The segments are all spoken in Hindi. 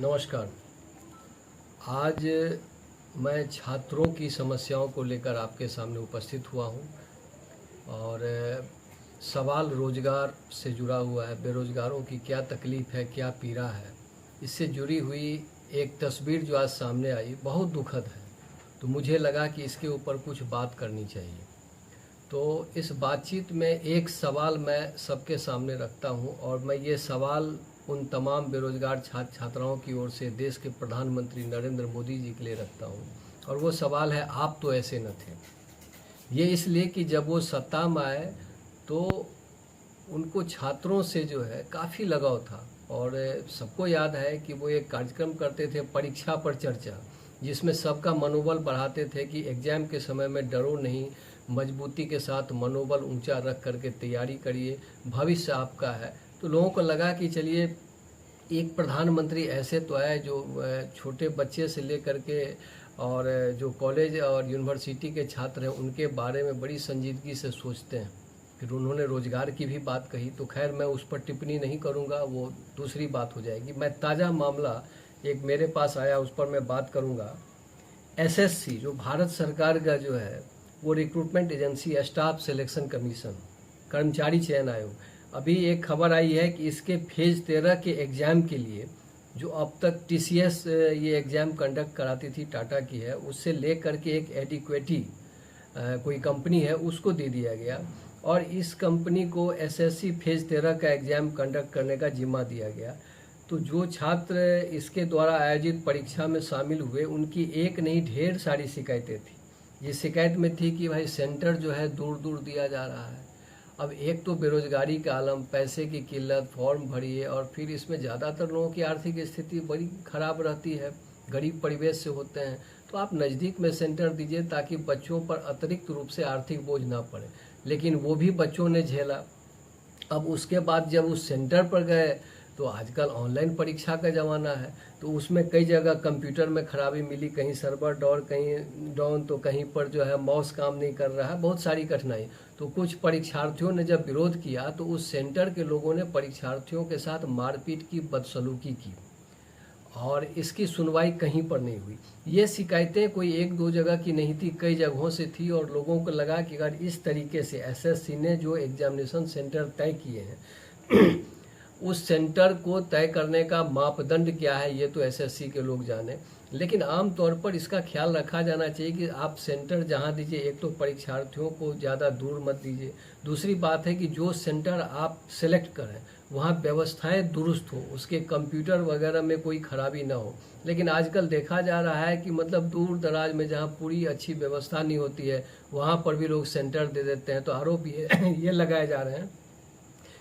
नमस्कार। आज मैं छात्रों की समस्याओं को लेकर आपके सामने उपस्थित हुआ हूं और सवाल रोज़गार से जुड़ा हुआ है। बेरोज़गारों की क्या तकलीफ़ है, क्या पीड़ा है, इससे जुड़ी हुई एक तस्वीर जो आज सामने आई बहुत दुखद है। तो मुझे लगा कि इसके ऊपर कुछ बात करनी चाहिए। तो इस बातचीत में एक सवाल मैं सबके सामने रखता हूं और मैं ये सवाल उन तमाम बेरोजगार छात्र छात्राओं की ओर से देश के प्रधानमंत्री नरेंद्र मोदी जी के लिए रखता हूं। और वो सवाल है, आप तो ऐसे न थे। ये इसलिए कि जब वो सत्ता में आए तो उनको छात्रों से जो है काफ़ी लगाव था और सबको याद है कि वो एक कार्यक्रम करते थे, परीक्षा पर चर्चा, जिसमें सबका मनोबल बढ़ाते थे कि एग्ज़ाम के समय में डरो नहीं, मजबूती के साथ मनोबल ऊंचा रख करके तैयारी करिए, भविष्य आपका है। तो लोगों को लगा कि चलिए एक प्रधानमंत्री ऐसे तो आए जो छोटे बच्चे से लेकर के और जो कॉलेज और यूनिवर्सिटी के छात्र हैं उनके बारे में बड़ी संजीदगी से सोचते हैं। फिर उन्होंने रोज़गार की भी बात कही, तो खैर मैं उस पर टिप्पणी नहीं करूंगा, वो दूसरी बात हो जाएगी। मैं ताज़ा मामला एक मेरे पास आया उस पर मैं बात करूंगा। एसएससी जो भारत सरकार का जो है वो recruitment agency, staff selection commission, कर्मचारी चयन आयोग, अभी एक खबर आई है कि इसके फेज 13 के एग्ज़ाम के लिए जो अब तक टीसीएस ये एग्ज़ाम कंडक्ट कराती थी, टाटा की है, उससे ले करके एक एडिक्वेटी कोई कंपनी है उसको दे दिया गया और इस कंपनी को एसएससी फेज 13 का एग्ज़ाम कंडक्ट करने का जिम्मा दिया गया। तो जो छात्र इसके द्वारा आयोजित परीक्षा में शामिल हुए उनकी एक नहीं ढेर सारी शिकायतें थी। ये शिकायत में थी कि भाई सेंटर जो है दूर दूर दिया जा रहा है। अब एक तो बेरोजगारी का आलम, पैसे की किल्लत, फॉर्म भरिए और फिर इसमें ज़्यादातर लोगों की आर्थिक स्थिति बड़ी ख़राब रहती है, गरीब परिवेश से होते हैं। तो आप नज़दीक में सेंटर दीजिए ताकि बच्चों पर अतिरिक्त रूप से आर्थिक बोझ ना पड़े, लेकिन वो भी बच्चों ने झेला। अब उसके बाद जब उस सेंटर पर गए तो आजकल ऑनलाइन परीक्षा का ज़माना है, तो उसमें कई जगह कंप्यूटर में खराबी मिली, कहीं सर्वर डाउन तो कहीं पर जो है माउस काम नहीं कर रहा है, बहुत सारी कठिनाई। तो कुछ परीक्षार्थियों ने जब विरोध किया तो उस सेंटर के लोगों ने परीक्षार्थियों के साथ मारपीट की, बदसलूकी की और इसकी सुनवाई कहीं पर नहीं हुई। ये शिकायतें कोई एक दो जगह की नहीं थी, कई जगहों से थी और लोगों को लगा कि अगर इस तरीके से एसएससी ने जो एग्जामिनेशन सेंटर तय किए हैं उस सेंटर को तय करने का मापदंड क्या है ये तो एसएससी के लोग जाने, लेकिन आम तौर पर इसका ख्याल रखा जाना चाहिए कि आप सेंटर जहां दीजिए, एक तो परीक्षार्थियों को ज़्यादा दूर मत दीजिए, दूसरी बात है कि जो सेंटर आप सेलेक्ट करें वहां व्यवस्थाएं दुरुस्त हो, उसके कंप्यूटर वगैरह में कोई खराबी ना हो। लेकिन आजकल देखा जा रहा है कि मतलब दूर दराज में जहां पूरी अच्छी व्यवस्था नहीं होती है वहां पर भी लोग सेंटर दे देते हैं। तो आरोप ये लगाए जा रहे हैं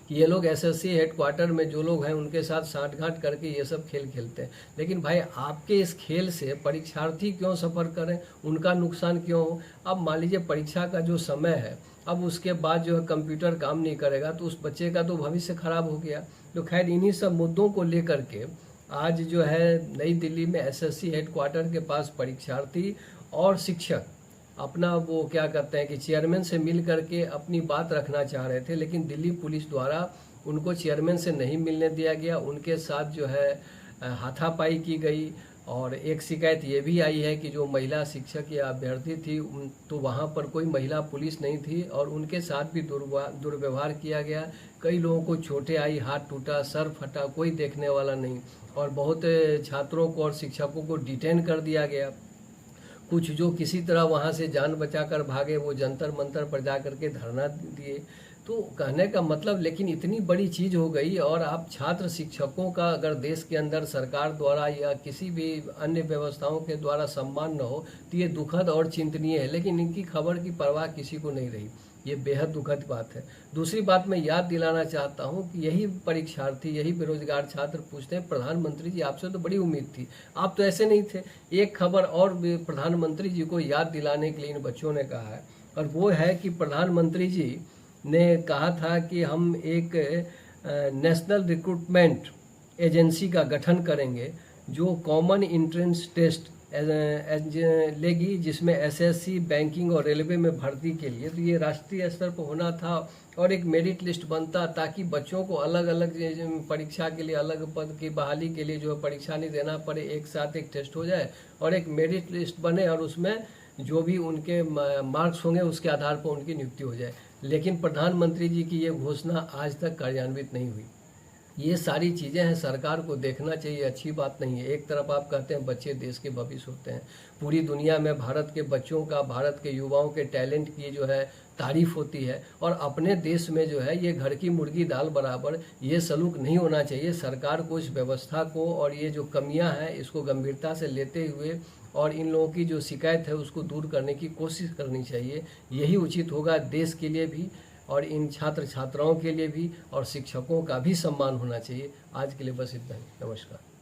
कि ये लोग एसएससी हेडक्वार्टर में जो लोग हैं उनके साथ साठगांठ करके ये सब खेल खेलते हैं। लेकिन भाई आपके इस खेल से परीक्षार्थी क्यों सफ़र करें, उनका नुकसान क्यों हो। अब मान लीजिए परीक्षा का जो समय है, अब उसके बाद जो है कंप्यूटर काम नहीं करेगा तो उस बच्चे का तो भविष्य खराब हो गया। तो खैर इन्हीं सब मुद्दों को लेकर के आज जो है नई दिल्ली में एसएससी हेडक्वार्टर के पास परीक्षार्थी और शिक्षक अपना वो क्या कहते हैं कि चेयरमैन से मिल करके अपनी बात रखना चाह रहे थे, लेकिन दिल्ली पुलिस द्वारा उनको चेयरमैन से नहीं मिलने दिया गया। उनके साथ जो है हाथापाई की गई और एक शिकायत ये भी आई है कि जो महिला शिक्षक या अभ्यर्थी थी तो वहाँ पर कोई महिला पुलिस नहीं थी और उनके साथ भी दुर्व्यवहार किया गया। कई लोगों को चोटें आई, हाथ टूटा, सर फटा, कोई देखने वाला नहीं और बहुत छात्रों को और शिक्षकों को डिटेन कर दिया गया। कुछ जो किसी तरह वहाँ से जान बचाकर भागे वो जंतर मंतर पर जा करके धरना दिए। तो कहने का मतलब, लेकिन इतनी बड़ी चीज़ हो गई और आप छात्र शिक्षकों का अगर देश के अंदर सरकार द्वारा या किसी भी अन्य व्यवस्थाओं के द्वारा सम्मान न हो तो ये दुखद और चिंतनीय है। लेकिन इनकी खबर की परवाह किसी को नहीं रही, ये बेहद दुखद बात है। दूसरी बात मैं याद दिलाना चाहता हूँ कि यही परीक्षार्थी, यही बेरोजगार छात्र पूछते हैं, प्रधानमंत्री जी आपसे तो बड़ी उम्मीद थी, आप तो ऐसे नहीं थे। एक खबर और प्रधानमंत्री जी को याद दिलाने के लिए इन बच्चों ने कहा है और वो है कि प्रधानमंत्री जी ने कहा था कि हम एक नेशनल रिक्रूटमेंट एजेंसी का गठन करेंगे जो कॉमन एंट्रेंस टेस्ट लेगी, जिसमें एसएससी, बैंकिंग और रेलवे में भर्ती के लिए। तो ये राष्ट्रीय स्तर पर होना था और एक मेरिट लिस्ट बनता, ताकि बच्चों को अलग अलग परीक्षा के लिए, अलग पद की बहाली के लिए जो है परीक्षा नहीं देना पड़े, एक साथ एक टेस्ट हो जाए और एक मेरिट लिस्ट बने और उसमें जो भी उनके मार्क्स होंगे उसके आधार पर उनकी नियुक्ति हो जाए। लेकिन प्रधानमंत्री जी की ये घोषणा आज तक कार्यान्वित नहीं हुई। ये सारी चीज़ें हैं, सरकार को देखना चाहिए, अच्छी बात नहीं है। एक तरफ आप कहते हैं बच्चे देश के भविष्य होते हैं, पूरी दुनिया में भारत के बच्चों का, भारत के युवाओं के टैलेंट की जो है तारीफ होती है, और अपने देश में जो है ये घर की मुर्गी दाल बराबर ये सलूक नहीं होना चाहिए। सरकार को इस व्यवस्था को और ये जो कमियां हैं इसको गंभीरता से लेते हुए और इन लोगों की जो शिकायत है उसको दूर करने की कोशिश करनी चाहिए। यही उचित होगा देश के लिए भी और इन छात्र छात्राओं के लिए भी, और शिक्षकों का भी सम्मान होना चाहिए। आज के लिए बस इतना ही। नमस्कार।